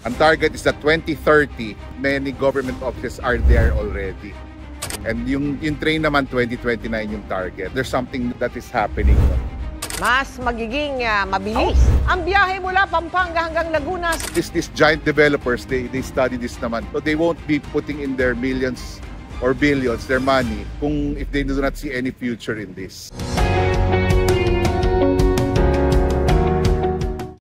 Ang target is that 2030, many government offices are there already. And yung train naman, 2029 yung target. There's something that is happening. Mas magiging mabilis ang biyahe mula Pampanga hanggang Laguna. These giant developers, they study this naman. So they won't be putting in their millions or billions, their money, if they do not see any future in this.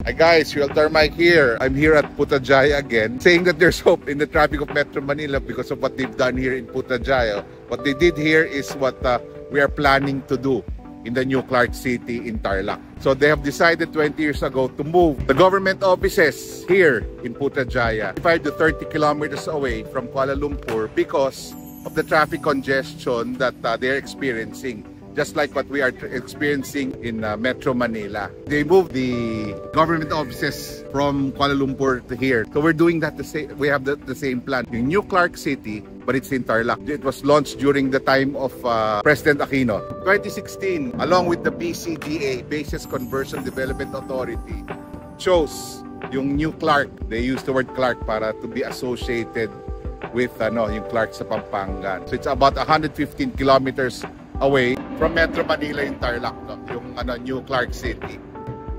Hi guys, Realtor Mike here. I'm here at Putrajaya again, saying that there's hope in the traffic of Metro Manila because of what they've done here in Putrajaya. What they did here is what we are planning to do in the new Clark City in Tarlac. So they have decided 20 years ago to move the government offices here in Putrajaya 5 to 30 kilometers away from Kuala Lumpur because of the traffic congestion that they're experiencing, just like what we are experiencing in Metro Manila. They moved the government offices from Kuala Lumpur to here. So we're doing that we have the same plan. The new Clark City, but it's in Tarlac. It was launched during the time of President Aquino. 2016, along with the BCDA, Bases Conversion Development Authority, chose yung new Clark. They used the word Clark para to be associated with yung Clark sa Pampanga. So it's about 115 kilometers away from Metro Manila in Tarlac, yung new Clark City.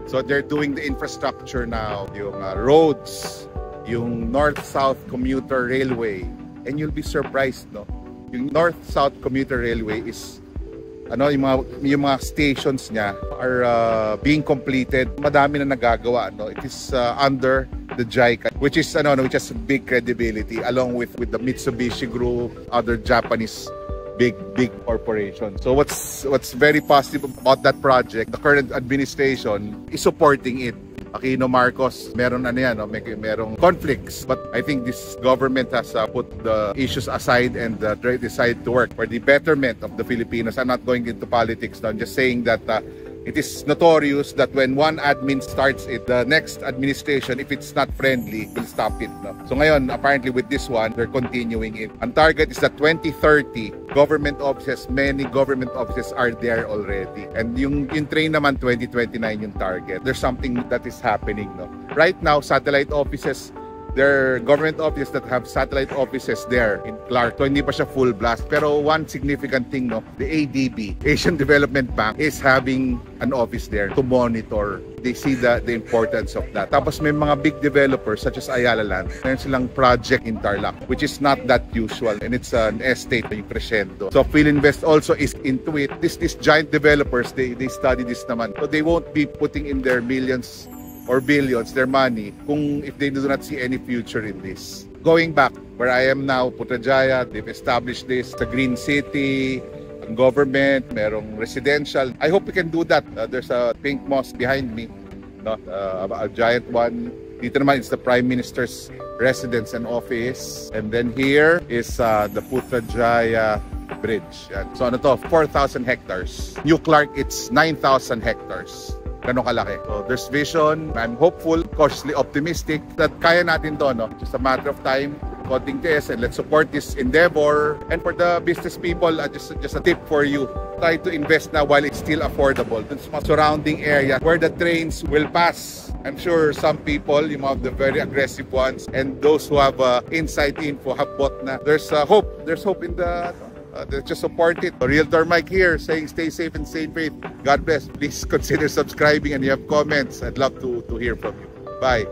So they're doing the infrastructure now, yung roads, yung North-South Commuter Railway. And you'll be surprised, no? Yung North-South Commuter Railway is yung mga stations niya are being completed. Madami na nagagawa, no? It is under the JICA, which is which has big credibility, along with the Mitsubishi Group, other Japanese big corporation. So what's very positive about that project, the current administration is supporting it. Aquino Marcos, merong merong conflicts, but I think this government has put the issues aside and decided to work for the betterment of the Filipinos. I'm not going into politics now. I'm just saying that it is notorious that when one admin starts it, the next administration, if it's not friendly, will stop it. No? So ngayon, apparently with this one, they're continuing it. Ang target is that 2030, government offices, many government offices are there already. And yung train naman, 2029 yung target. There's something that is happening. No? Right now, satellite offices, there are government offices that have satellite offices there in Clark. So hindi pa siya full blast. Pero one significant thing, the ADB, Asian Development Bank, is having an office there to monitor. They see the importance of that. Tapos may mga big developers such as Ayala Land. Meron silang project in Tarlac, which is not that usual. And it's an estate, yung Crescendo. So Philinvest also is into it. These giant developers, they study this naman. So they won't be putting in their millions or billions, their money, if they do not see any future in this. Going back, where I am now, Putrajaya, they've established this, the Green City, ang government, merong residential. I hope we can do that. There's a pink mosque behind me, a giant one. Dito naman, it's the Prime Minister's residence and office. And then here is the Putrajaya Bridge. Yan. So 4,000 hectares. New Clark, it's 9,000 hectares. Ganun kalaki. So there's vision. I'm hopeful, cautiously optimistic that kaya natin to, no? Just a matter of time, konting test, and let's support this endeavor. And for the business people, just a tip for you. Try to invest now while it's still affordable. Dun sa surrounding area where the trains will pass. I'm sure some people, you have the very aggressive ones, and those who have inside info have bought na. There's hope. There's hope in the just support it. Realtor Mike here saying stay safe and stay faith. God bless. Please consider subscribing, and you have comments, I'd love to hear from you. Bye.